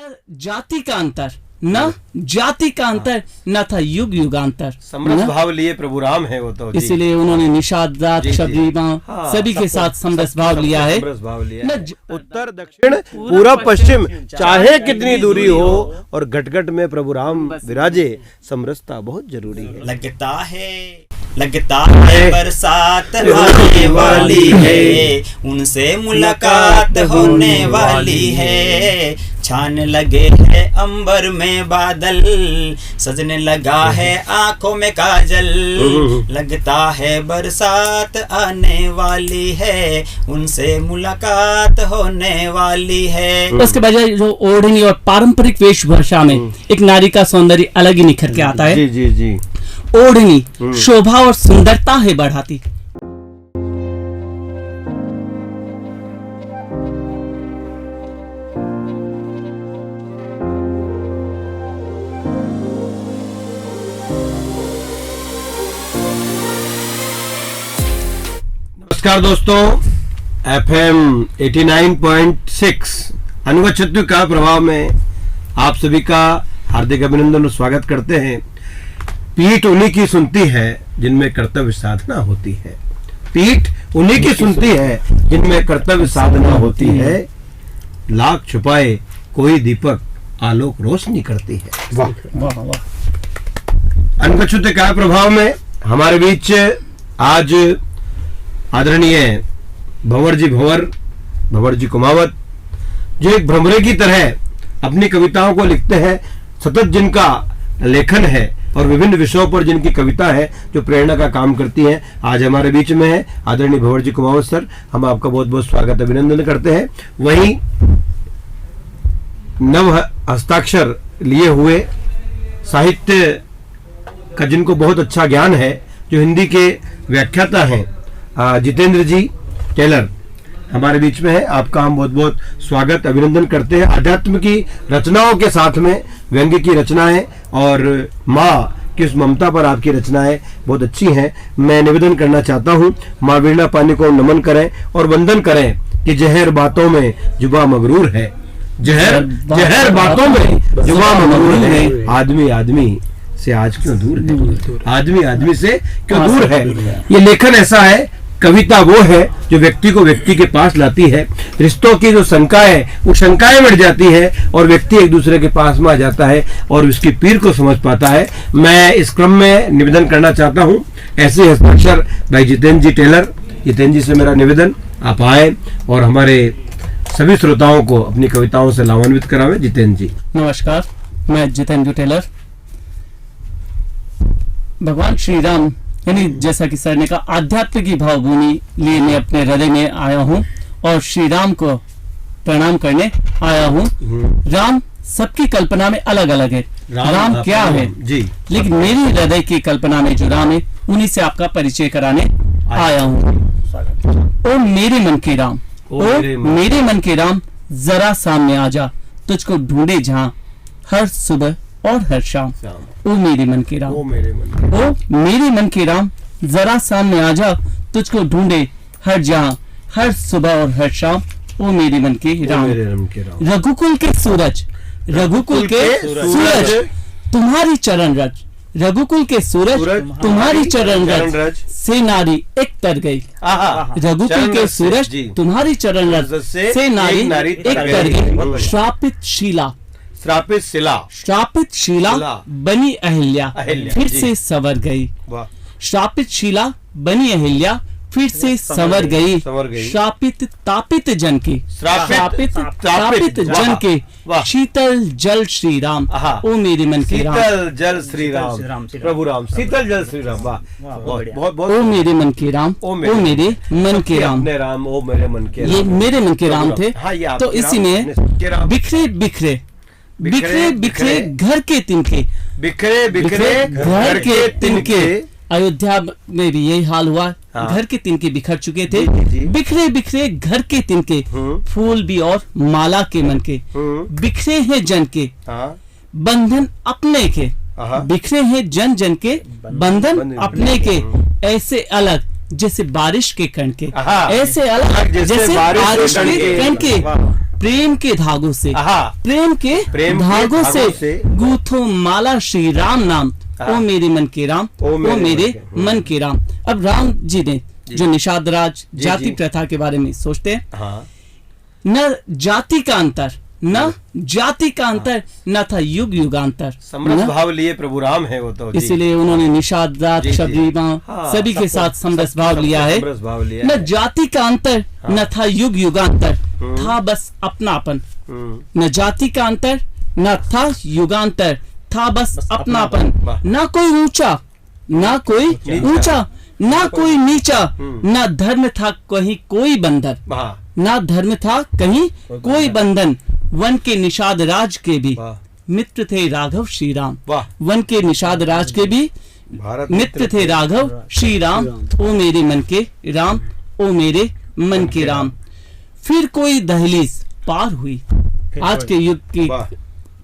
जाति का अंतर, न जाति का अंतर, न था युग युगांतर। समरस भाव लिए प्रभु राम है वो तो। इसीलिए उन्होंने निषाद रात शबरीमा सभी के साथ समरस भाव लिया है। उत्तर दक्षिण पूरब पश्चिम चाहे कितनी दूरी हो और घट में प्रभु राम विराजे, समरसता बहुत जरूरी है। लगता है बरसात आने वाली है, उनसे मुलाकात होने वाली है। छाने लगे हैं अंबर में बादल, सजने लगा है आंखों में काजल। लगता है बरसात आने वाली है, उनसे मुलाकात होने वाली है। उसके बजाय जो ओढ़नी और पारंपरिक वेशभूषा में एक नारी का सौंदर्य अलग ही निखर के आता है। जी जी जी। ओढ़नी शोभा और सुंदरता है बढ़ाती। नमस्कार दोस्तों, FM 89.6 अनुवचत्व का प्रभाव में आप सभी का हार्दिक अभिनंदन और स्वागत करते हैं। पीठ उन्हीं की सुनती है जिनमें कर्तव्य साधना होती है। पीठ उन्हीं की सुनती है जिनमें कर्तव्य साधना होती है। लाख छुपाए कोई दीपक आलोक रोशनी करती है। वाह वाह वाह। अनुवचत्व का प्रभाव में हमारे बीच आज आदरणीय भंवर जी कुमावत, जो एक भ्रमरे की तरह अपनी कविताओं को लिखते हैं, सतत जिनका लेखन है और विभिन्न विषयों पर जिनकी कविता है जो प्रेरणा का काम करती है, आज हमारे बीच में है आदरणीय भंवर जी कुमावत सर। हम आपका बहुत बहुत स्वागत अभिनंदन करते हैं। वहीं नव हस्ताक्षर लिए हुए साहित्य का जिनको बहुत अच्छा ज्ञान है, जो हिंदी के व्याख्याता हैं, जितेंद्र जी टेलर हमारे बीच में है। आपका हम बहुत बहुत स्वागत अभिनंदन करते हैं। अध्यात्म की रचनाओं के साथ में व्यंग्य की रचनाएं और माँ की उस ममता पर आपकी रचनाएं बहुत अच्छी हैं। मैं निवेदन करना चाहता हूँ, माँ वीणा पानी को नमन करें और वंदन करें कि जहर बातों में जुबा मगरूर है, जहर बातों में जुबा मगरूर है। आदमी आदमी से आज क्यों दूर है, आदमी आदमी से क्यों दूर है। ये लेखन ऐसा है, कविता वो है जो व्यक्ति को व्यक्ति के पास लाती है। रिश्तों की जो शंकाएं, वो शंकाएं मिट जाती है और व्यक्ति एक दूसरे के पास में आ जाता है और उसकी पीर को समझ पाता है। मैं इस क्रम में निवेदन करना चाहता हूँ, ऐसे हस्ताक्षर भाई जितेंद्र जी टेलर, जितेंद्र जी से मेरा निवेदन आप आए और हमारे सभी श्रोताओं को अपनी कविताओं से लाभान्वित करावे। जितेंद्र जी नमस्कार, मैं जितेंद्र टेलर। भगवान श्री राम यानी जैसा कि सर ने कहा, आध्यात्म की भावभूमि लिए मैं अपने हृदय में आया हूँ और श्री राम को प्रणाम करने आया हूँ। राम सबकी कल्पना में अलग अलग है। राम क्या है जी, लेकिन मेरी हृदय की कल्पना में जो राम है, उन्हीं से आपका परिचय कराने आया हूँ। ओ मेरे मन के राम, ओ मेरे मन के राम, जरा सामने आ जा, तुझको ढूंढे जहाँ हर सुबह और हर शाम। ओ मेरे मन के राम, ओ मेरे मन के राम, जरा सामने आ जा, तुझको ढूंढे हर जहां हर सुबह और हर शाम। ओ मेरे मन के राम। रघुकुल के सूरज, रघुकुल के सूरज तुम्हारी चरण रज, रघुकुल के सूरज तुम्हारी चरण रज से नारी एक तर गई। रघुकुल के सूरज तुम्हारी चरण रज से नारी एक तर गई। श्रापित शिला बनी अहिल्या फिर से संवर गई। श्रापित शिला बनी अहिल्या फिर से संवर गई। श्रापित तापित जन के, श्रापित तापित जन के, शीतल जल श्री राम। ओ मेरे मन के राम, शीतल जल श्री राम, प्रभु राम, शीतल जल श्री राम। वाह, बहुत बहुत। ओ मेरे मन के राम, ओ मेरे मन के राम, ओ मेरे मन के, ये मेरे मन के राम थे। तो इसी में बिखरे बिखरे बिखरे बिखरे घर के तिनके, बिखरे बिखरे घर के तिनके। अयोध्या में भी यही हाल हुआ। घर के तिनके बिखर चुके थे। बिखरे बिखरे घर के तिनके, फूल भी और माला के मन के। बिखरे हैं जन के बंधन अपने के, बिखरे हैं जन जन के बंधन अपने के। ऐसे अलग जैसे बारिश के कण के, ऐसे अलग जैसे बारिश के कण के। प्रेम के धागों से, प्रेम के धागों से गूथो माला श्री राम नाम। ओ मेरे मन के राम, ओ मेरे मन के राम। अब राम जी ने जो निषाद राज जाति प्रथा के बारे में सोचते हैं, न जाति का अंतर, न जाति का अंतर, न था युग युगांतर। समरस भाव लिए प्रभु राम है वो तो, इसीलिए उन्होंने निषाद राज शबरी सभी के साथ समरस भाव लिया है। न जाति का अंतर, न था युग युगांतर, था बस अपनापन। न जाति का अंतर, न था युगांतर, था बस अपनापन। ना कोई ऊंचा, ना कोई ऊंचा, ना कोई नीचा, ना धर्म था कहीं कोई बंधन, ना धर्म था कहीं कोई बंधन। वन के निषाद राज के भी मित्र थे राघव श्री राम। वन के निषाद राज के भी मित्र थे राघव श्री राम। ओ मेरे मन के राम, ओ मेरे मन के राम। फिर कोई दहलीज पार हुई, आज के युग की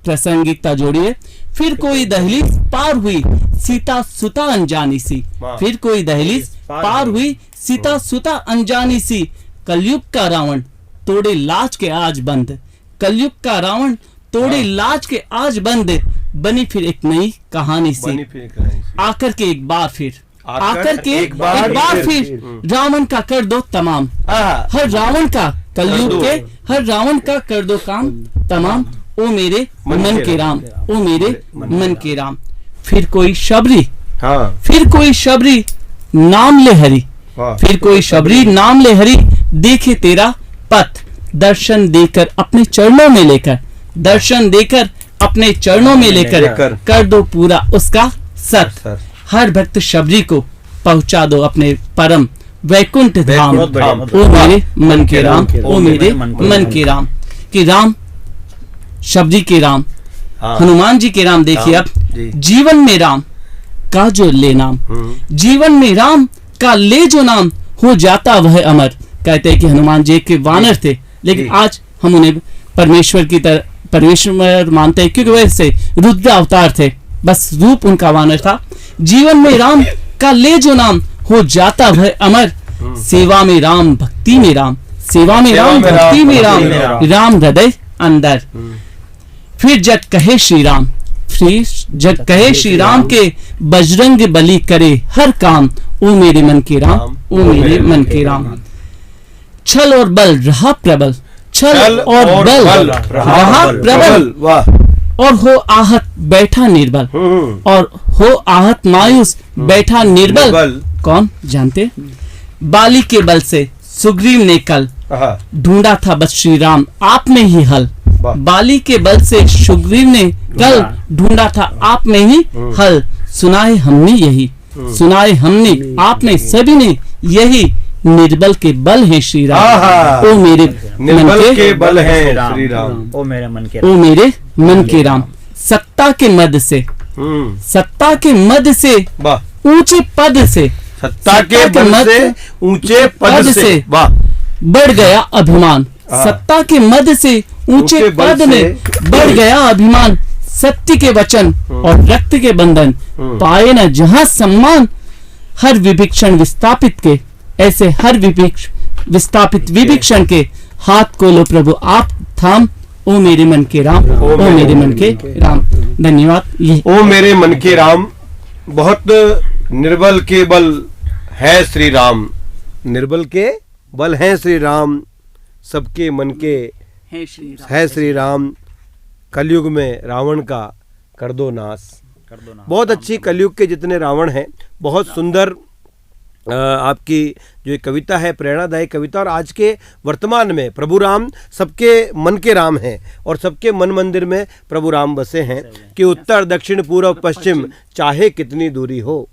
प्रासंगिकता जोड़िए। फिर कोई दहलीज पार हुई, सीता सुता अनजानी सी। फिर कोई दहलीज पार हुई, सीता सुता अनजानी सी। कलयुग का रावण तोड़े लाज के आज बंद, कलयुग का रावण तोड़े लाज के आज बंद। बनी फिर एक नई कहानी सी, आकर के एक बार फिर, आकर के एक बार फिर रावण का कर दो तमाम। हर रावण का, कलयुग के हर रावण का कर दो काम तमाम। ओ मेरे मन के राम, ओ मेरे मन के राम। फिर कोई शबरी, फिर कोई शबरी नाम ले हरि, फिर कोई शबरी नाम ले हरि। देखे तेरा पथ, दर्शन देकर अपने चरणों में लेकर, दर्शन देकर अपने चरणों में लेकर कर दो पूरा उसका सत। हर भक्त शबरी को पहुंचा दो अपने परम वैकुंठ धाम। ओ मेरे मन के राम, ओ मेरे मन के राम। कि राम, शबरी के राम, हनुमान जी के राम। देखिए अब, जीवन में राम का जो ले नाम, जीवन में राम का ले जो नाम, हो जाता वह अमर। कहते हैं कि हनुमान जी के वानर थे, लेकिन आज हम उन्हें परमेश्वर की तरह परमेश्वर मानते हैं, क्योंकि वह से रुद्र अवतार थे, बस रूप उनका वानर था। जीवन में राम का ले जो नाम, हो जाता वह अमर। सेवा में राम, भक्ति में राम, सेवा में राम, भक्ति में राम, राम हृदय अंदर। फिर जग कहे श्री राम, फिर जग कहे श्री राम के बजरंग बली करे हर काम। ओ मेरे मन के राम, ओ मेरे मन के राम। छल और बल रहा प्रबल, छल और बल रहा प्रबल। और हो आहत बैठा निर्बल, और हो आहत मायूस बैठा निर्बल। कौन जानते? बाली के बल से सुग्रीव ने कल ढूंढा था बस श्री राम आप में ही हल। बाली के बल से सुग्रीव ने कल ढूंढा था आप में ही हल। सुनाए हमने यही, सुनाए हमने आपने सभी ने यही। निर्बल के बल है श्री राम, ओ मेरे निर्बल के बल है श्री राम, ओ मेरे मन के, ओ मेरे मन के राम। सत्ता के मद से, सत्ता के मद से, ऊंचे पद से, सत्ता के मद से, ऊंचे पद से बढ़ गया अभिमान। सत्ता के मद से, ऊंचे पद में बढ़ गया अभिमान। सत्य के वचन और रक्त के बंधन, पाए न जहां सम्मान। हर विभीषण विस्थापित के, ऐसे हर विस्थापित विभीषण के हाथ को लो प्रभु आप थाम। ओ मेरे मन के राम, ओ मेरे मन के राम। धन्यवाद। ओ मेरे मन के राम। बहुत निर्बल के बल है श्री राम, निर्बल के बल है श्री राम, सबके मन के है श्री राम। कलयुग में रावण का कर दो नाश। बहुत अच्छी कलयुग के जितने रावण हैं, बहुत सुंदर आपकी जो एक कविता है, प्रेरणादायक कविता। और आज के वर्तमान में प्रभु राम सबके मन के राम हैं, और सबके मन मंदिर में प्रभु राम बसे हैं। कि उत्तर दक्षिण पूर्व पश्चिम चाहे कितनी दूरी हो,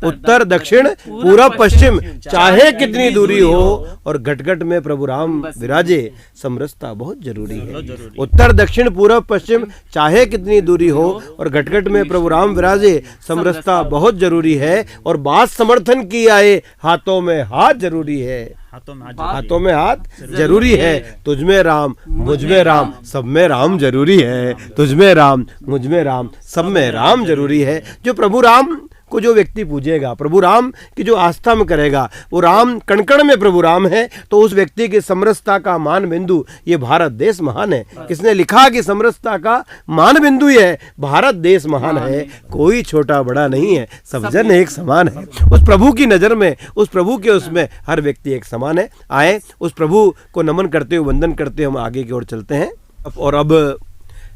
उत्तर दक्षिण पूरब पश्चिम चाहे कितनी दूरी हो, और घट में प्रभु राम विराजे समरसता बहुत जरूरी है। उत्तर दक्षिण पूरब पश्चिम चाहे कितनी दूरी हो, और घट में प्रभु राम विराजे समरसता बहुत जरूरी है। और बात समर्थन की आए, हाथों में हाथ जरूरी है, हाथों में हाथ जरूरी है। तुझ में राम, मुझ में राम, सब में राम जरूरी है। तुझ में राम, मुझ में राम, सब में राम जरूरी है। जो प्रभु राम को जो व्यक्ति पूजेगा, प्रभु राम की जो आस्था में करेगा, वो राम कण कण में प्रभु राम है, तो उस व्यक्ति की समरसता का मान बिंदु ये भारत देश महान है। किसने लिखा कि समरसता का मान बिंदु ये है, भारत देश महान है, कोई छोटा बड़ा नहीं है, सब जन एक समान है। उस प्रभु की नज़र में, उस प्रभु के उसमें हर व्यक्ति एक समान है। आए उस प्रभु को नमन करते हुए, वंदन करते हुए हम आगे की ओर चलते हैं। और अब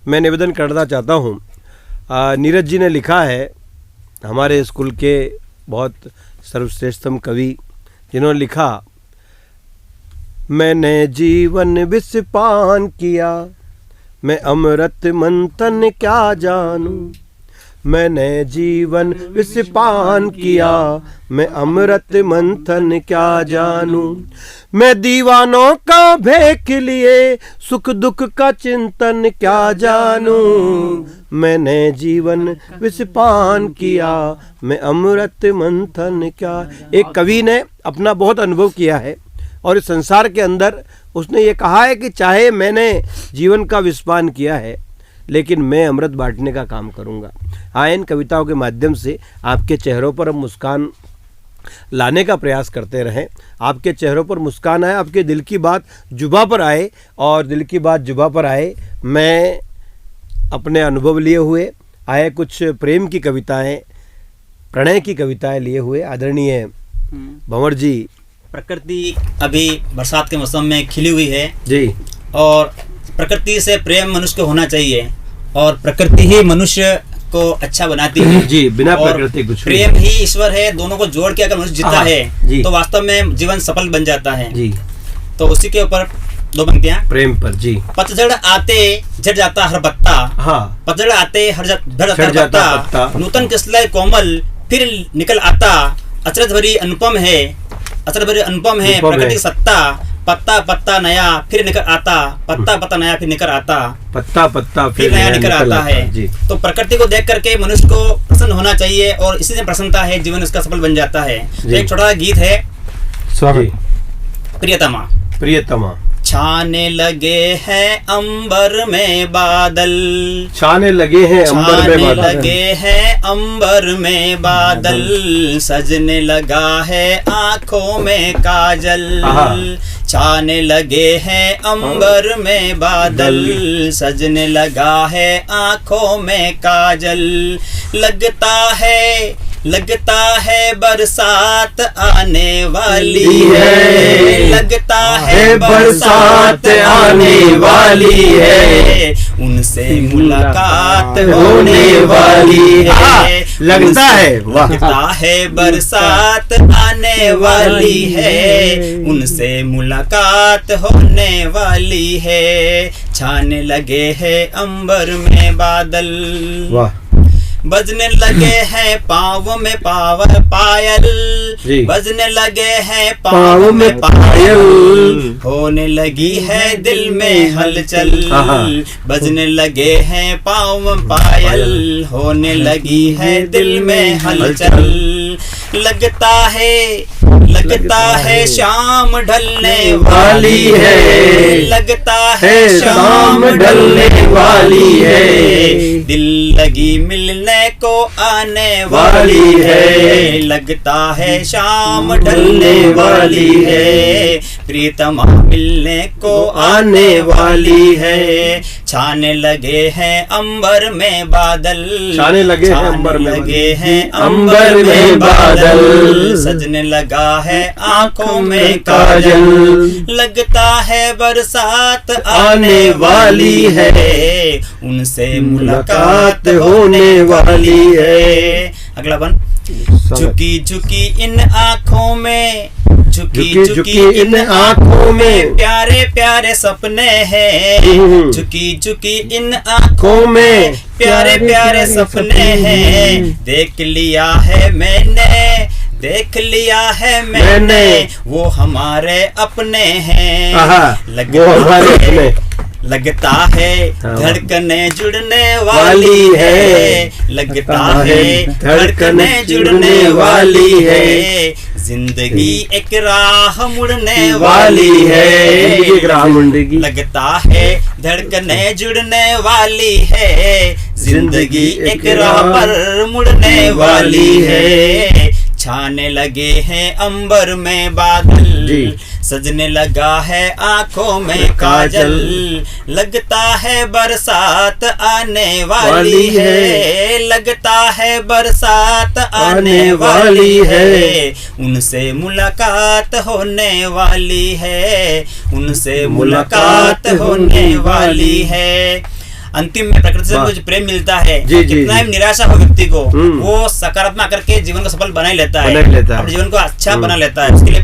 मैं निवेदन करना चाहता हूँ, नीरज जी ने लिखा है, हमारे स्कूल के बहुत सर्वश्रेष्ठतम कवि, जिन्होंने लिखा, मैंने जीवन विष पान किया, मैं अमृत मंथन क्या जानूं, मैंने जीवन विष पान किया, मैं अमृत मंथन क्या जानूं, मैं दीवानों का भेख लिए सुख दुख का चिंतन क्या जानूं, मैंने जीवन विष पान किया, मैं अमृत मंथन क्या। एक कवि ने अपना बहुत अनुभव किया है और इस संसार के अंदर उसने ये कहा है कि चाहे मैंने जीवन का विषपान किया है, लेकिन मैं अमृत बांटने का काम करूंगा। हाँ, इन कविताओं के माध्यम से आपके चेहरों पर हम मुस्कान लाने का प्रयास करते रहें, आपके चेहरों पर मुस्कान आए, आपके दिल की बात जुबा पर आए, और दिल की बात जुबा पर आए। मैं अपने अनुभव लिए हुए आए, कुछ प्रेम की कविताएं, प्रणय की कविताएं लिए हुए आदरणीय भंवर जी। प्रकृति अभी बरसात के मौसम में खिली हुई है जी, और प्रकृति से प्रेम मनुष्य को होना चाहिए, और प्रकृति ही मनुष्य को अच्छा बनाती है जी, बिना प्रकृति कुछ प्रेम ही ईश्वर है। दोनों को जोड़ के अगर मनुष्य जीता है तो वास्तव में जीवन सफल बन जाता है जी। तो उसी के ऊपर दो पंक्तियां प्रेम पर जी। पतझड़ आते झड़ जाता हर पत्ता, हाँ, पतझड़ आते झड़ जाता हर पत्ता, नूतन किसलय कोमल फिर निकल आता, अचरज भरी अनुपम है, अचरज भरी अनुपम है प्रकृति सत्ता, पत्ता पत्ता नया फिर निकल आता, पत्ता पत्ता नया फिर निकल आता, पत्ता पत्ता फिर नया निकल आता है जी। तो प्रकृति को देख करके मनुष्य को प्रसन्न होना चाहिए, और इसी से प्रसन्नता है जीवन उसका सफल बन जाता है। तो एक छोटा सा गीत है, प्रियतमा। प्रियतमा। छाने लगे हैं अंबर में बादल, छाने लगे हैं अंबर में बादल, लगे हैं अंबर में बादल, सजने लगा है आंखों में काजल, छाने लगे हैं अंबर में बादल, सजने लगा है आंखों में काजल, लगता है बरसात आने वाली है, लगता है बरसात आने वाली है, उनसे मुलाकात होने वाली है, लगता है बरसात आने वाली है, उनसे मुलाकात होने वाली है, छाने लगे हैं अंबर में बादल, वाह, बजने लगे हैं पाँव में पायल, बजने लगे हैं पाँव में पायल, होने लगी है दिल में हलचल, बजने लगे हैं पाँव में पायल, होने लगी है दिल में हलचल, लगता है शाम ढलने वाली है, लगता है शाम ढलने वाली है, दिल लगी मिलने को आने वाली है, लगता है शाम ढलने वाली है, प्रीतमा मिलने को आने वाली है, छाने लगे हैं अंबर में बादल, छाने लगे हैं अंबर में बादल, सजने लगा है आंखों में काजल, लगता है बरसात आने वाली है, उनसे मुलाकात होने वाली है। अगला वन, झुकी झुकी इन आँखों में, झुकी इन आँखों में प्यारे प्यारे सपने हैं, झुकी इन आँखों में प्यारे प्यारे सपने हैं, देख लिया है मैंने वो हमारे अपने हैं, लगता है धड़कने जुड़ने वाली है, लगता है धड़कने जुड़ने वाली है, जिंदगी एक राह मुड़ने वाली है, लगता है धड़कने जुड़ने वाली है, जिंदगी एक राह पर मुड़ने वाली है। छाने लगे हैं अंबर में बादल, सजने लगा है आंखों में काजल, लगता है बरसात आने वाली है, लगता है बरसात आने वाली है। उनसे मुलाकात होने वाली है, उनसे मुलाकात होने वाली है। अंतिम में प्रकृति से मुझे प्रेम मिलता है, कितना भी निराशा हो व्यक्ति को, वो सकारात्मक करके जीवन को सफल बना ही लेता है, अपने जीवन को अच्छा बना लेता है। उसके लिए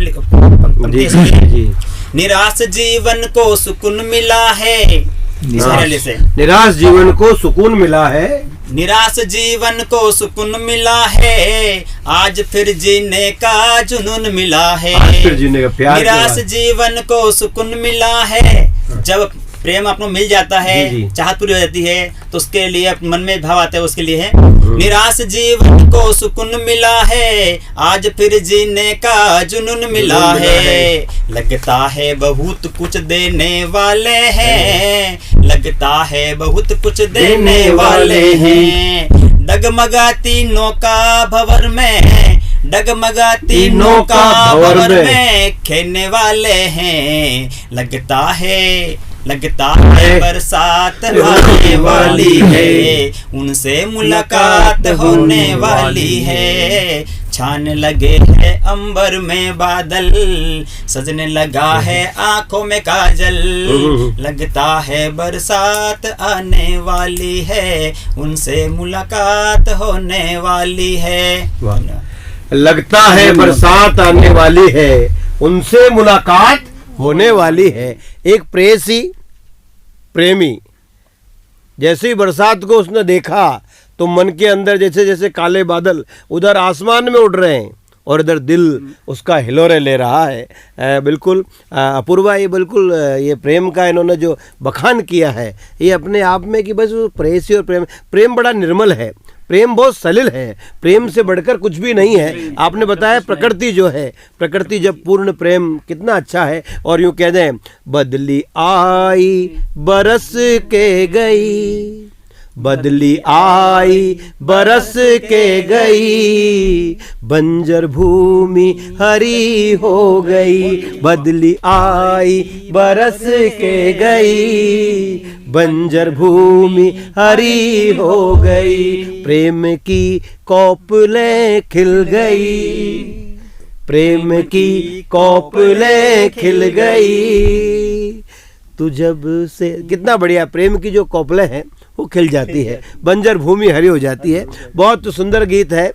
निराश जीवन को सुकून मिला है, निराश जीवन को सुकून मिला है, निराश जीवन को सुकून मिला है, आज फिर जीने का जुनून मिला है, फिर जीने का प्यार। निराश जीवन को सुकून मिला है, जब प्रेम आपको मिल जाता है, चाहत पूरी हो जाती है, तो उसके लिए मन में भाव आता है, उसके लिए है निराश जीवन को सुकून मिला है, आज फिर जीने का जुनून मिला है। लगता है बहुत कुछ देने वाले हैं, लगता है बहुत कुछ देने वाले हैं। डगमगाती नौका भंवर में, डगमगाती नौका भंवर में खेलने वाले हैं। लगता है बरसात आने वाली है, उनसे मुलाकात होने वाली है। छाने लगे हैं अंबर में बादल, सजने लगा है आंखों में काजल, लगता है बरसात आने वाली है, उनसे मुलाकात होने वाली है। लगता है बरसात आने वाली है, उनसे मुलाकात होने वाली है। एक प्रेयसी प्रेमी जैसे ही बरसात को उसने देखा तो मन के अंदर जैसे जैसे काले बादल उधर आसमान में उड़ रहे हैं और इधर दिल उसका हिलोरे ले रहा है। बिल्कुल अपूर्वा, ये बिल्कुल ये प्रेम का इन्होंने जो बखान किया है ये अपने आप में कि बस वो प्रेयसी और प्रेम बड़ा निर्मल है, प्रेम बहुत सलिल है, प्रेम से बढ़कर कुछ भी नहीं है। आपने बताया प्रकृति जो है, प्रकृति जब पूर्ण प्रेम कितना अच्छा है। और यूँ कह दें बदली आई बरस के गई, बदली आई बरस के गई, बंजर भूमि हरी हो गई, बदली आई बरस के गई, बंजर भूमि हरी हो गई, प्रेम की कोपलें खिल गई, प्रेम की कोपलें खिल गई। तू जब से, कितना बढ़िया, प्रेम की जो कोपलें हैं वो खिल जाती है, बंजर भूमि हरी हो जाती है। बहुत सुंदर गीत है,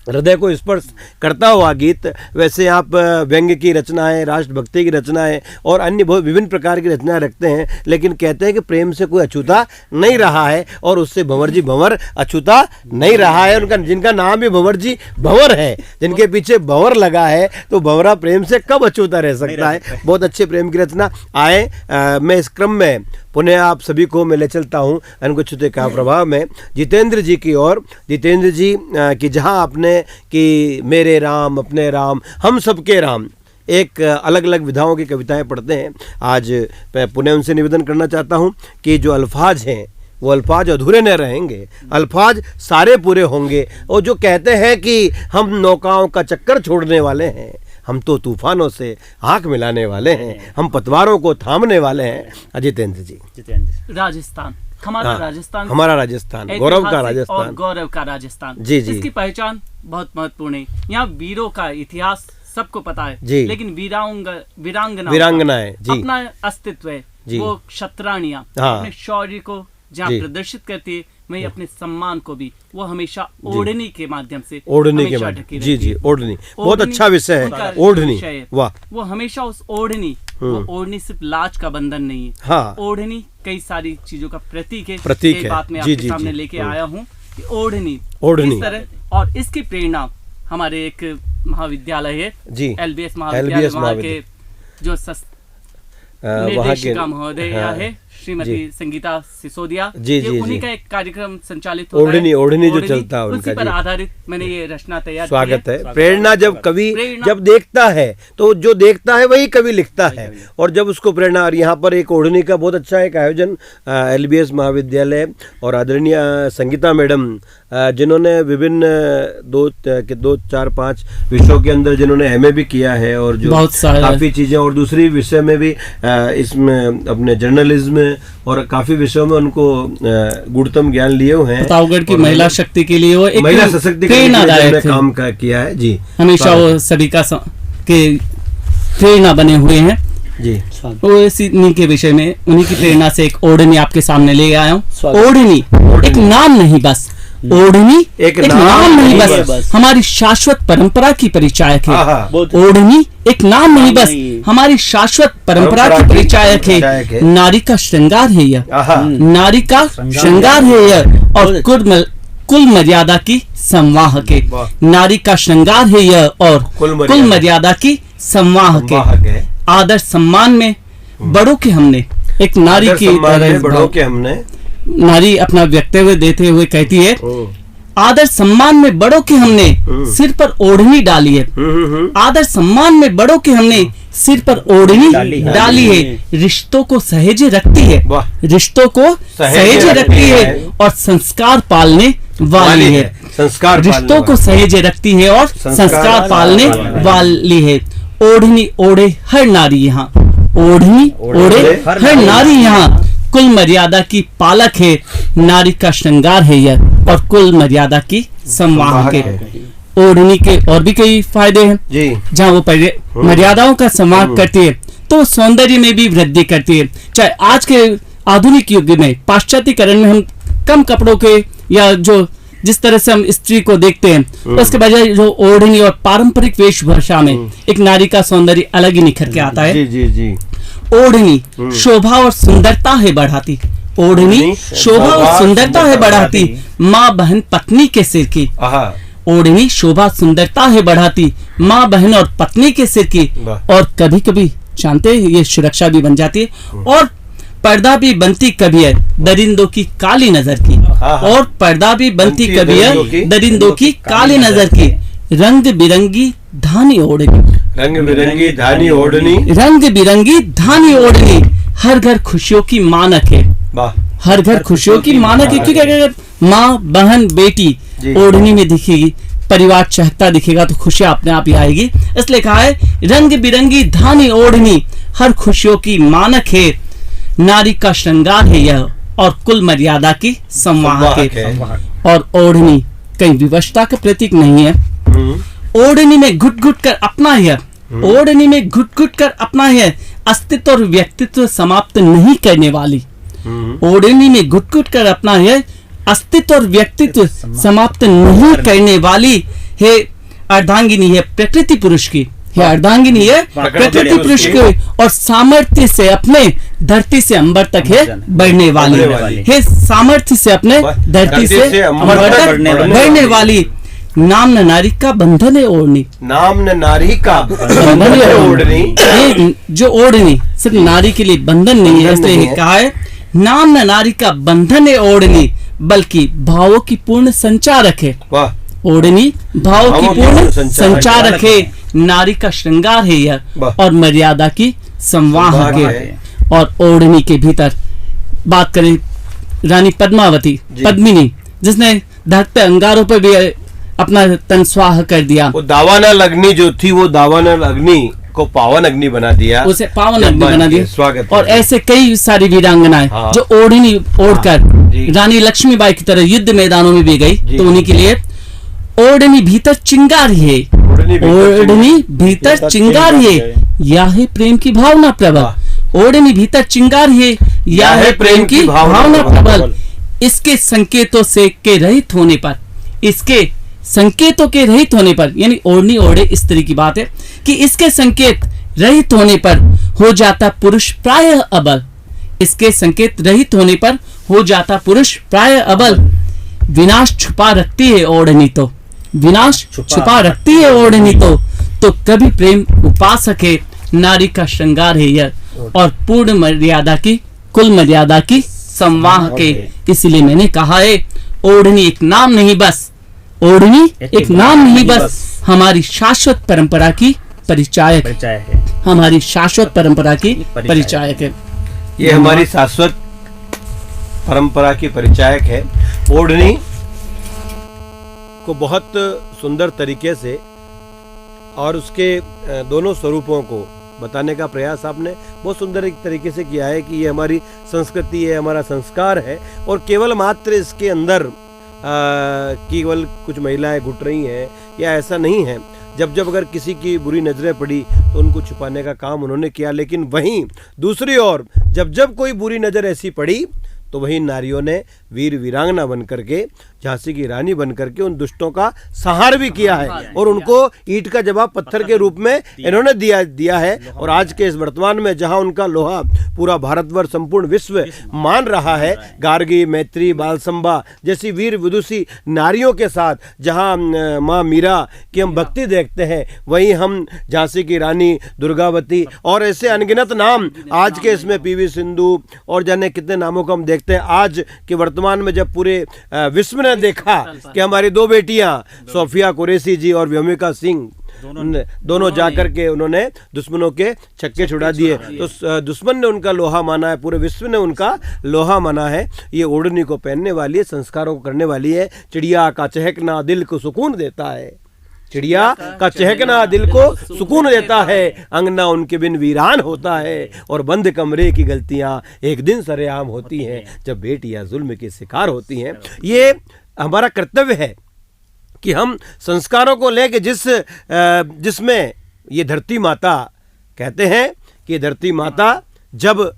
हृदय को स्पर्श करता हुआ गीत। वैसे आप व्यंग्य की रचनाएं, राष्ट्रभक्ति की रचनाएं और अन्य बहुत विभिन्न प्रकार की रचनाएं रखते हैं, लेकिन कहते हैं कि प्रेम से कोई अछूता नहीं रहा है और उससे भंवर जी भंवर अछूता नहीं रहा है। उनका जिनका नाम भी भंवर जी भंवर है, जिनके पीछे भंवर लगा है, तो भंवरा प्रेम से कब अछूता रह सकता है। बहुत अच्छे प्रेम की रचना आए। मैं इस क्रम में पुनः आप सभी को मैं ले चलता हूँ अनकुछुते का प्रभाव में जितेंद्र जी की ओर। जितेंद्र जी की जहाँ आपने कि मेरे राम अपने राम हम सबके राम, एक अलग अलग विधाओं की कविताएं पढ़ते हैं। आज मैं पुनः उनसे निवेदन करना चाहता हूं कि जो अल्फाज हैं वो अल्फाज अधूरे न रहेंगे, अल्फाज सारे पूरे होंगे। और जो कहते हैं कि हम नौकाओं का चक्कर छोड़ने वाले हैं, हम तो तूफानों से आंख मिलाने वाले हैं, हम पतवारों को थामने वाले हैं। जितेंद्र जी, राजस्थान हमारा राजस्थान, हमारा राजस्थान, गौरव का राजस्थान, और गौरव का राजस्थान। जी जी, इसकी पहचान बहुत महत्वपूर्ण है। यहाँ वीरों का इतिहास सबको पता है जी, लेकिन वीरांगनाएं जी अपना अस्तित्व है जी। वो क्षत्राणियां अपने शौर्य को जहाँ प्रदर्शित करती है, वही अपने सम्मान को भी वो हमेशा ओढ़नी के माध्यम से, ओढ़नी के माध्यम, जी जी, ओढ़नी बहुत अच्छा विषय है, ओढ़नी, वाह। वो हमेशा उस ओढ़नी, वो ओढ़नी सिर्फ लाज का बंधन नहीं है, हाँ, ओढ़नी कई सारी चीजों का प्रतीक है। प्रतीक है, बात में आपके सामने लेके आया हूँ कि ओढ़नी ओढ़नी इस तरह, और इसकी प्रेरणा हमारे एक महाविद्यालय है जी, LBS महाविद्यालय, वहाँ के जो वहाँ के महोदय है श्रीमती संगीता सिसोदिया, जी, ये जी, उन्हीं जी। का एक कार्यक्रम संचालित होता ओढ़नी है, ओढ़नी जो चलता है उनका, उसी पर जी। आधारित मैंने ये रचना तैयार की स्वागत है। प्रेरणा जब कवि प्रेरणा- जब देखता है तो जो देखता है वही कवि लिखता है, और जब उसको प्रेरणा, और यहाँ पर एक ओढ़नी का बहुत अच्छा एक आयोजन LBS महाविद्यालय और आदरणीय संगीता मैडम, जिन्होंने विभिन्न 2, 4, 5 विषयों के अंदर जिन्होंने MA भी किया है, और जो बहुत सारे काफ़ी चीज़ें, और दूसरी विषय में भी इसमें अपने जर्नलिज्म और काफ़ी विषयों में उनको गुणतम ज्ञान लिए हुए हैं। प्रतापगढ़ की और महिला शक्ति के लिए वो एक महिला सशक्तिकरण के लिए प्रेरणादायक जिन्होंने थे। काम किया है जी। हमेशा वो सभी का के प्रेरणा बने हुए हैं। जी वो इन्हीं के विषय में, उन्हीं की प्रेरणा से एक ओढ़नी आपके सामने ले आया हूँ। ओढ़नी एक नाम नहीं बस, ओढ़नी एक नाम नहीं बस, हमारी शाश्वत परंपरा की परिचायक है। हाँ, ओढ़नी एक नाम नहीं बस, हमारी शाश्वत परंपरा की परिचायक है। नारी का श्रृंगार है यह, नारी का श्रृंगार है यह, और कुल मर्यादा की संवाहक है। नारी का श्रृंगार है यह, और कुल मर्यादा की संवाहक है। आदर सम्मान में बड़ों के हमने एक नारी की बड़ों के हमने, नारी अपना वक्तव्य देते हुए कहती है, आदर सम्मान में बड़ों के हमने सिर पर ओढ़नी डाली है। आदर सम्मान में बड़ों के हमने सिर पर ओढ़नी डाली है। रिश्तों को सहेजे रखती है, रिश्तों को सहेजे रखती है, और संस्कार पालने वाली है। रिश्तों को सहेजे रखती है और संस्कार पालने वाली है। ओढ़नी ओढ़े हर नारी यहाँ, ओढ़नी ओढ़े हर नारी यहाँ, कुल मर्यादा की पालक है। नारी का श्रृंगार है यह, और कुल मर्यादा की संवाहक है। ओढ़नी के और भी कई फायदे हैं जी। जहाँ वो मर्यादाओं का संवाहक करती है तो सौंदर्य में भी वृद्धि करती है। चाहे आज के आधुनिक युग में पाश्चात्यकरण में हम कम कपड़ों के, या जो जिस तरह से हम स्त्री को देखते हैं, उसके बजाय जो ओढ़नी और पारंपरिक वेशभूषा में एक नारी का सौंदर्य अलग ही निखर के आता है। जी जी जी। ओढ़नी शोभा और सुंदरता है बढ़ाती, ओढ़नी शोभा और सुंदरता है बढ़ाती, माँ बहन पत्नी के सिर की। ओढ़नी शोभा सुंदरता है बढ़ाती, माँ बहन और पत्नी के सिर की, और कभी कभी जानते हैं ये सुरक्षा भी बन जाती है, और पर्दा भी बनती कभी है दरिंदों की काली नजर की, और पर्दा भी बनती कभी है दरिंदों की काली नजर की। रंग बिरंगी धानी ओढ़नी, रंग बिरंगी धानी ओढ़नी, रंग बिरंगी धानी ओढ़नी, हर घर खुशियों की मानक है। हर घर खुशियों की मानक है, क्योंकि अगर माँ बहन बेटी ओढ़नी में दिखेगी, परिवार चहकता दिखेगा, तो खुशियां अपने आप ही आएगी। इसलिए कहा है रंग बिरंगी धानी ओढ़नी, हर खुशियों की मानक है। नारी का श्रृंगार है यह, और कुल मर्यादा की संवाहक है। और ओढ़नी कहीं विवशता का प्रतीक नहीं है। ओढ़नी में घुट घुट कर अपना है, ओढ़नी में घुट घुट कर अपना है, अस्तित्व और व्यक्तित्व समाप्त नहीं करने वाली। ओढ़नी में घुट घुट कर अपना है, अस्तित्व और व्यक्तित्व समाप्त नहीं करने वाली है। अर्धांगिनी है प्रकृति पुरुष की, है अर्धांगिनी है प्रकृति पुरुष की, और सामर्थ्य से अपने धरती से अंबर तक है बढ़ने वाली है। सामर्थ्य से अपने धरती से अंबर तक बढ़ने वाली। नाम न नारी का बंधन है ओढ़नी, नाम न नारी का बंधन है ओढ़नी। ये जो ओढ़नी सिर्फ नारी के लिए बंधन नहीं है, इसलिए कहा है नाम न नारी का बंधन है ओढ़नी, बल्कि भावों की पूर्ण संचारक है। ओढ़नी भावों की पूर्ण संचारक है। नारी का श्रृंगार है यह, और मर्यादा की संवाहक है। और ओढ़नी के भीतर बात करें रानी पद्मावती, पद्मिनी, जिसने धरते अंगारों पर भी अपना तन स्वाह कर दिया। वो दावानल अग्नि जो थी, वो दावानल अग्नि को पावन अग्नि बना दिया, उसे पावन अग्नि बना दिया। स्वागत। और ऐसे कई सारी वीरांगनाएं जो ओढ़नी ओढ़कर रानी लक्ष्मीबाई की तरह युद्ध मैदानों में भी गई, तो उन्हीं के लिए ओढ़नी भीतर चिंगारी है, ओढ़नी भीतर चिंगारी है, या है प्रेम की भावना प्रबल। ओढ़नी भीतर चिंगारी है, या है प्रेम की भावना प्रबल। इसके संकेतों से के रहित होने पर, इसके संकेतों के रहित होने पर, यानी ओढ़नी ओढ़े स्त्री की बात है कि इसके संकेत रहित होने पर हो जाता पुरुष प्रायः अबल। इसके संकेत रहित होने पर हो जाता पुरुष प्रायः अबल। विनाश छुपा रखती है ओढ़नी तो, विनाश छुपा रखती है ओढ़नी तो कभी प्रेम उपासक है। नारी का श्रृंगार है यह, और पूर्ण मर्यादा की कुल मर्यादा की संवाह के। इसलिए मैंने कहा है, ओढ़नी एक नाम नहीं बस, ओढ़नी एक नाम नहीं बस, हमारी शाश्वत परंपरा की परिचायक है, हमारी शाश्वत परंपरा की परिचायक है। ये हमारी शाश्वत परंपरा की परिचायक है। ओढ़नी को बहुत सुंदर तरीके से और उसके दोनों स्वरूपों को बताने का प्रयास आपने बहुत सुंदर एक तरीके से किया है कि ये हमारी संस्कृति है, हमारा संस्कार है, और केवल मात्र इसके अंदर केवल कुछ महिलाएं घुट रही हैं या ऐसा नहीं है। जब जब अगर किसी की बुरी नजरें पड़ी तो उनको छुपाने का काम उन्होंने किया, लेकिन वहीं दूसरी ओर जब जब कोई बुरी नजर ऐसी पड़ी तो वही नारियों ने वीर वीरांगना बन करके, झांसी की रानी बन करके उन दुष्टों का संहार भी किया है, और उनको ईंट का जवाब पत्थर के रूप में इन्होंने दिया है। और आज के इस वर्तमान में जहां उनका लोहा पूरा भारतवर्ष, संपूर्ण विश्व मान रहा है, गार्गी, मैत्री, बालसंबा जैसी वीर विदुषी नारियों के साथ जहां माँ मीरा की हम भक्ति देखते हैं, वहीं हम झांसी की रानी, दुर्गावती और ऐसे अनगिनत नाम आज के इसमें पीवी सिंधु और जाने कितने नामों को हम देखते हैं। आज के वर्तमान में जब पूरे विश्व ने देखा कि हमारी दो बेटियां सोफिया कुरैशी जी और व्योमिका सिंह दोनों जाकर के उन्होंने दुश्मनों के छक्के छुड़ा दिए, तो दुश्मन ने उनका लोहा माना है, पूरे विश्व ने उनका लोहा माना है। ये ओढ़नी को पहनने वाली है, संस्कारों को करने वाली है। चिड़िया का चहकना दिल को सुकून देता है, चिड़िया का चहकना दिल को सुकून देता है, अंगना उनके बिन वीरान होता है, और बंद कमरे की गलतियां एक दिन सरेआम होती हैं जब बेटियां जुल्म के शिकार होती हैं। ये हमारा कर्तव्य है कि हम संस्कारों को लेके जिसमें ये धरती माता कहते हैं कि धरती माता जब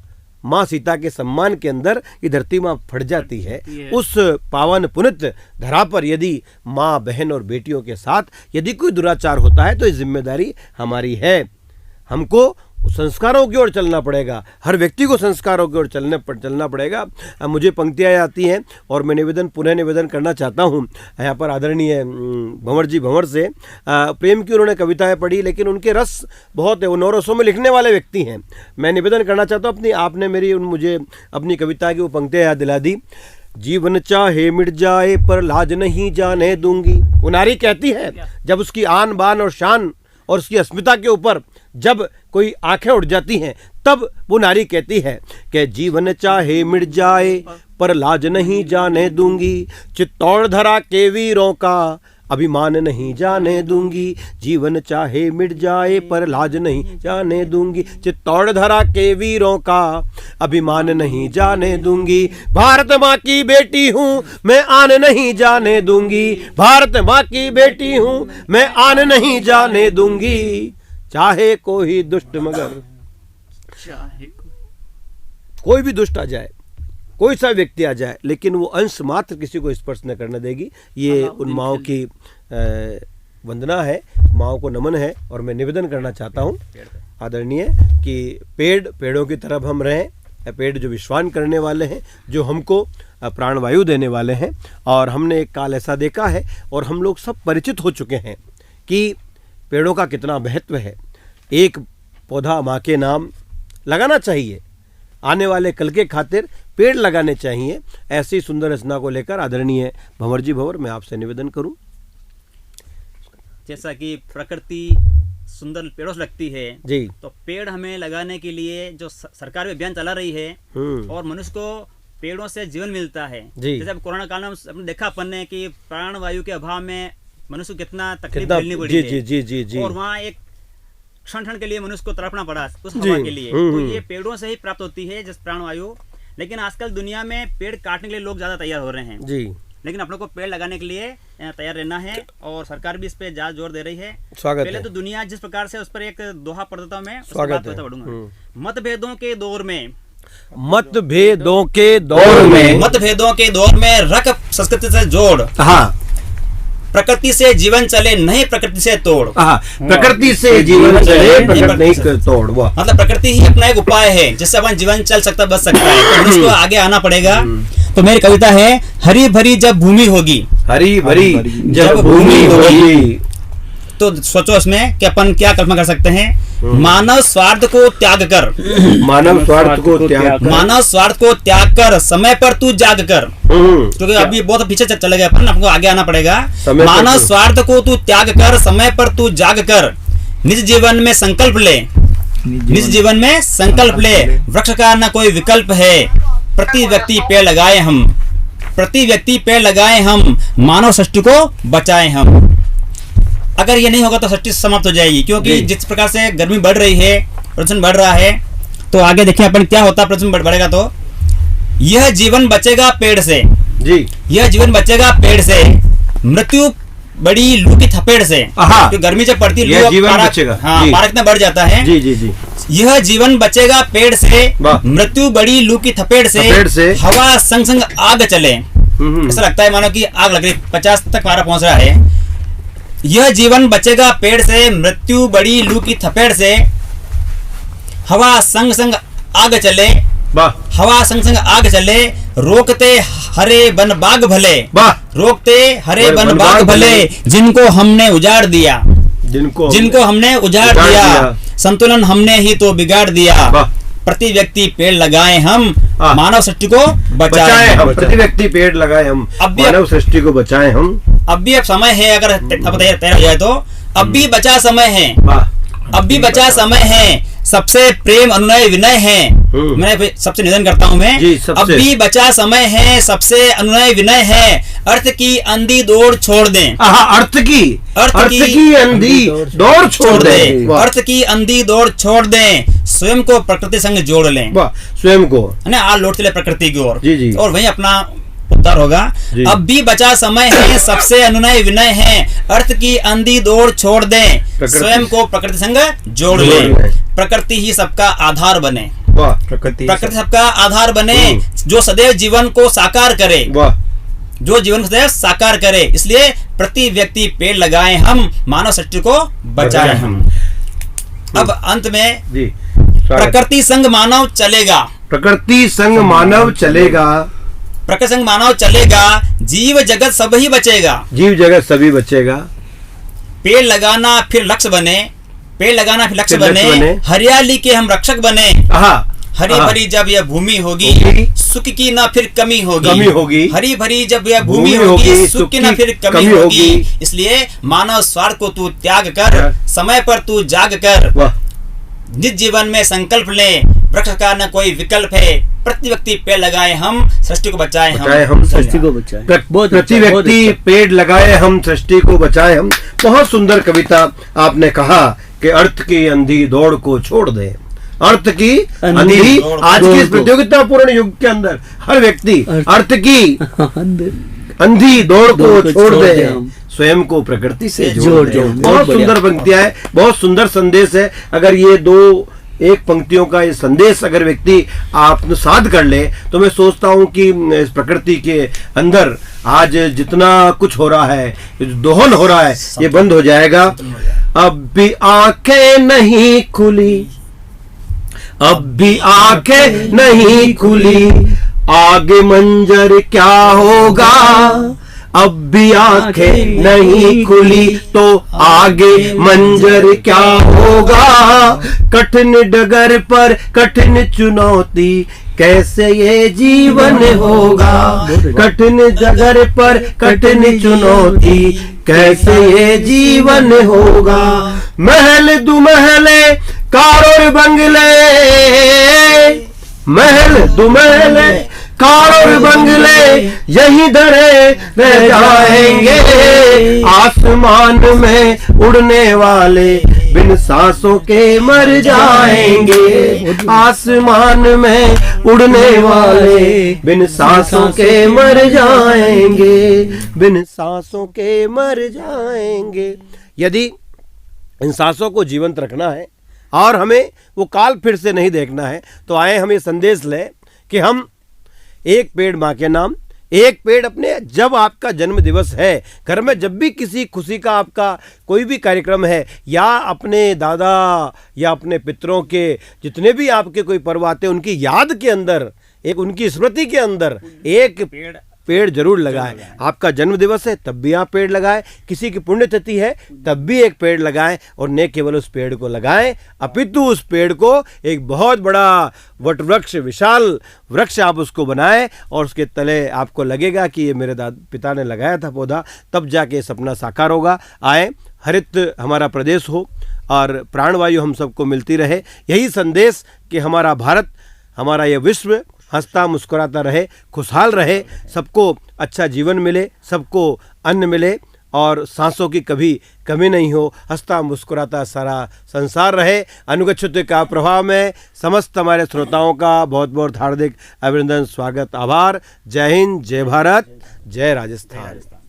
माँ सीता के सम्मान के अंदर ये धरती माँ फट जाती है, उस पावन पुनित धरा पर यदि माँ, बहन और बेटियों के साथ यदि कोई दुराचार होता है तो ये जिम्मेदारी हमारी है। हमको संस्कारों की ओर चलना पड़ेगा, हर व्यक्ति को संस्कारों की ओर चलना पड़ेगा। मुझे पंक्तियाँ आती हैं और मैं पुनः निवेदन करना चाहता हूँ यहाँ पर आदरणीय भंवर जी भंवर से। प्रेम की उन्होंने कविताएं पढ़ी, लेकिन उनके रस बहुत है, वो 9 रसों में लिखने वाले व्यक्ति हैं। मैं निवेदन करना चाहता हूँ आपने मुझे अपनी कविता की वो पंक्तियाँ याद दिला दी। जीवन चाहे मिट जाए पर लाज नहीं जाने दूंगी, वो नारी कहती है जब उसकी आन बान और शान और उसकी अस्मिता के ऊपर जब कोई आंखें उठ जाती हैं, तब वो नारी कहती है कि जीवन चाहे मिट जाए पर लाज नहीं जाने दूंगी, चित्तौड़ धरा के वीरों का अभिमान नहीं जाने दूंगी। जीवन चाहे मिट जाए पर लाज नहीं जाने दूंगी, चित्तौड़ धरा के वीरों का अभिमान नहीं जाने दूंगी। भारत माँ की बेटी हूँ मैं आन नहीं जाने दूंगी, भारत माँ की बेटी हूँ मैं आन नहीं जाने दूंगी। चाहे कोई दुष्ट, मगर कोई भी दुष्ट आ जाए, कोई सा व्यक्ति आ जाए, लेकिन वो अंश मात्र किसी को स्पर्श न करने देगी। ये उन माओं की वंदना है, माओं को नमन है। और मैं निवेदन करना चाहता हूँ आदरणीय कि पेड़ों की तरफ हम रहें, पेड़ जो विश्वान करने वाले हैं, जो हमको प्राणवायु देने वाले हैं। और हमने एक काल ऐसा देखा है और हम लोग सब परिचित हो चुके हैं कि पेड़ों का कितना महत्व है। एक पौधा माँ के नाम लगाना चाहिए, आने वाले कल के खातिर पेड़ लगाने चाहिए। ऐसी सुंदर रचना को लेकर आदरणीय भंवर जी भंवर मैं आपसे निवेदन करूं। जैसा कि प्रकृति सुंदर पेड़ों से लगती है जी, तो पेड़ हमें लगाने के लिए जो सरकार भी अभियान चला रही है और मनुष्य को पेड़ों से जीवन मिलता है। जैसे अब कोरोना काल में हमने देखा अपन ने कि प्राणवायु के अभाव में मनुष्य को कितना तकलीफ झेलनी पड़ी है। जी। और वहाँ एक क्षण के लिए मनुष्य को तड़पना पड़ा उस हवा के लिए, तो ये पेड़ों से ही प्राप्त होती है जिस प्राणवायु। लेकिन आजकल दुनिया में पेड़ काटने के लिए लोग ज्यादा तैयार हो रहे हैं जी, लेकिन अपनों को पेड़ लगाने के लिए तैयार रहना है और सरकार भी इस पे ज्यादा जोर दे रही है। पहले तो दुनिया जिस प्रकार से उस पर एक दोहा पढ़ता हूँ मैं, स्वागत बढ़ूंगा। मतभेदों के दौर में रख संस्कृति से जोड़, प्रकृति से जीवन चले नहीं प्रकृति से तोड़। प्रकृति से जीवन चले प्रकृति से तोड़। मतलब प्रकृति ही अपना एक उपाय है जिससे अपन जीवन चल सकता, बच सकता है, तो उसको आगे आना पड़ेगा। तो मेरी कविता है, हरी भरी जब भूमि होगी, हरी भरी जब भूमि होगी। तो सोचो इसमें कि अपन क्या कल्पना कर सकते हैं मानव स्वार्थ को त्याग कर, मानव स्वार्थ को त्याग, मानव स्वार्थ को त्याग कर, समय पर तू जाग कर। क्योंकि अभी बहुत पीछे चले गए अपन, आपको आगे आना पड़ेगा। मानव स्वार्थ को तू त्याग कर, समय पर तू जाग कर, निज जीवन में संकल्प ले, निज जीवन में संकल्प ले, वृक्ष का न कोई विकल्प है, प्रति व्यक्ति पेड़ लगाए हम, प्रति व्यक्ति पेड़ लगाए हम, मानव सृष्टि को बचाए हम। अगर ये नहीं होगा तो सृष्टि समाप्त हो जाएगी, क्योंकि जिस प्रकार से गर्मी बढ़ रही है, प्रदूषण बढ़ रहा है, तो आगे देखिए अपन क्या होता है। प्रदूषण बढ़ेगा तो यह जीवन बचेगा पेड़ से जी, यह जीवन बचेगा पेड़ से, मृत्यु बड़ी लू की थपेड़ से, जो गर्मी से पड़ती लू, जीवन बचेगा, हाँ, पारा कितना बढ़ जाता है। जी जी जी। यह जीवन बचेगा पेड़ से, मृत्यु बड़ी लू की थपेड़ से, हवा संग संग आग चले। ऐसा लगता है मानो कि आग लग रही, 50 तक पारा पहुंच रहा है। यह जीवन बचेगा पेड़ से, मृत्यु बड़ी लू की थपेड़ से, हवा संग संग आग चले, हवा संग संग आग चले, रोकते हरे वन बाग भले, रोकते हरे वन बाग भले, जिनको हमने उजाड़ दिया, जिनको हमने उजाड़ दिया, संतुलन हमने ही तो बिगाड़ दिया, प्रति व्यक्ति पेड़ लगाए हम, मानव सृष्टि को बचाए हम, प्रति व्यक्ति पेड़ लगाए हम, मानव सृष्टि को बचाए हम। अब भी अब समय है, अगर अब तैयार हो जाए तो अब भी बचा समय है, अब भी बचा समय है, सबसे प्रेम अनुनय विनय है। मैं सबसे निवेदन करता हूँ मैं, अब भी बचा समय है, सबसे अनुनय विनय है, अर्थ की अंधी दौड़ छोड़ दें, अर्थ की अंधी दौड़ छोड़ दें, अर्थ की अंधी दौड़ छोड़ दें, स्वयं को प्रकृति संग जोड़ लें, स्वयं को आ लौट चले प्रकृति की ओर, और वहीं अपना उद्धार होगा। अब भी बचा समय है, सबसे अनुनय विनय है, अर्थ की अंधी दौड़ छोड़ दें, स्वयं को प्रकृति संग जोड़ लें, प्रकृति ही सबका आधार बने, प्रकृति सबका आधार बने, जो सदैव जीवन को साकार करे, जो जीवन को सदैव साकार करे। इसलिए प्रति व्यक्ति पेड़ लगाए हम, मानव सृष्टि को बचाए हम। अब अंत में प्रकृति संग मानव चलेगा, प्रकृति संग मानव चलेगा, प्रकृति संग मानव चलेगा, जीव जगत सब ही बचेगा, जीव जगत सभी बचेगा। पेड़ लगाना फिर लक्ष्य बने, पेड़ लगाना फिर लक्ष्य बने, हरियाली के हम रक्षक बने, हरी भरी जब यह भूमि होगी, सुख की ना फिर कमी होगी, हरी भरी जब यह भूमि होगी, सुख की ना फिर कमी होगी। इसलिए मानव स्वार्थ को तू त्याग कर, समय पर तू जाग कर, निज जीवन में संकल्प ले, वृक्ष का न कोई विकल्प है, प्रति व्यक्ति पेड़ लगाए हम, सृष्टि को बचाए हम, सृष्टि को बचाए, प्रति व्यक्ति पेड़ लगाए हम, सृष्टि को बचाए हम। बहुत सुंदर कविता आपने कहा कि अर्थ की अंधी दौड़ को छोड़ दे, अर्थ की अंधी। आज की इस प्रतियोगितापूर्ण युग के अंदर हर व्यक्ति अर्थ की अंधी दौड़ को छोड़ दे, स्वयं को प्रकृति से जोड़ दे। बहुत सुंदर पंक्तियां है, बहुत सुंदर संदेश है। अगर ये दो एक पंक्तियों का ये संदेश अगर व्यक्ति आत्मसात कर ले, तो मैं सोचता हूँ कि इस प्रकृति के अंदर आज जितना कुछ हो रहा है, दोहन हो रहा है, ये बंद हो जाएगा। अब भी आंखें नहीं खुली, अब भी आंखें नहीं खुली, आगे मंजर क्या होगा, अब भी आंखें नहीं खुली तो आगे मंजर क्या होगा, कठिन डगर पर कठिन चुनौती, कैसे ये जीवन होगा, कठिन डगर पर कठिन चुनौती, कैसे ये जीवन होगा। महल दुमहले कार और बंगले, महल दुमहले कार और बंगले यही धरे रह जाएंगे, आसमान में उड़ने वाले बिन सांसों के मर जाएंगे, आसमान में उड़ने वाले बिन सांसों के मर जाएंगे, बिन सांसों के मर जाएंगे। यदि इन सांसों को जीवंत रखना है और हमें वो काल फिर से नहीं देखना है, तो आए हम ये संदेश लें कि हम एक पेड़ माँ के नाम, एक पेड़ अपने, जब आपका जन्म दिवस है, घर में जब भी किसी खुशी का आपका कोई भी कार्यक्रम है, या अपने दादा या अपने पितरों के जितने भी आपके कोई पर्व आते हैं, उनकी याद के अंदर, एक उनकी स्मृति के अंदर एक पेड़ पेड़ जरूर लगाएं। आपका जन्म दिवस है तब भी आप पेड़ लगाएं, किसी की पुण्यतिथि है तब भी एक पेड़ लगाएं, और न केवल उस पेड़ को लगाएं अपितु उस पेड़ को एक बहुत बड़ा वट वृक्ष, विशाल वृक्ष आप उसको बनाएं, और उसके तले आपको लगेगा कि ये मेरे पिता ने लगाया था पौधा, तब जाके सपना साकार होगा। आए हरित हमारा प्रदेश हो और प्राणवायु हम सबको मिलती रहे, यही संदेश कि हमारा भारत, हमारा ये विश्व हंसता मुस्कुराता रहे, खुशहाल रहे, सबको अच्छा जीवन मिले, सबको अन्न मिले और सांसों की कभी कमी नहीं हो, हंसता मुस्कुराता सारा संसार रहे। अनुगच्छित का प्रभाव में समस्त हमारे श्रोताओं का बहुत बहुत हार्दिक अभिनंदन, स्वागत, आभार। जय हिंद, जय भारत, जय राजस्थान।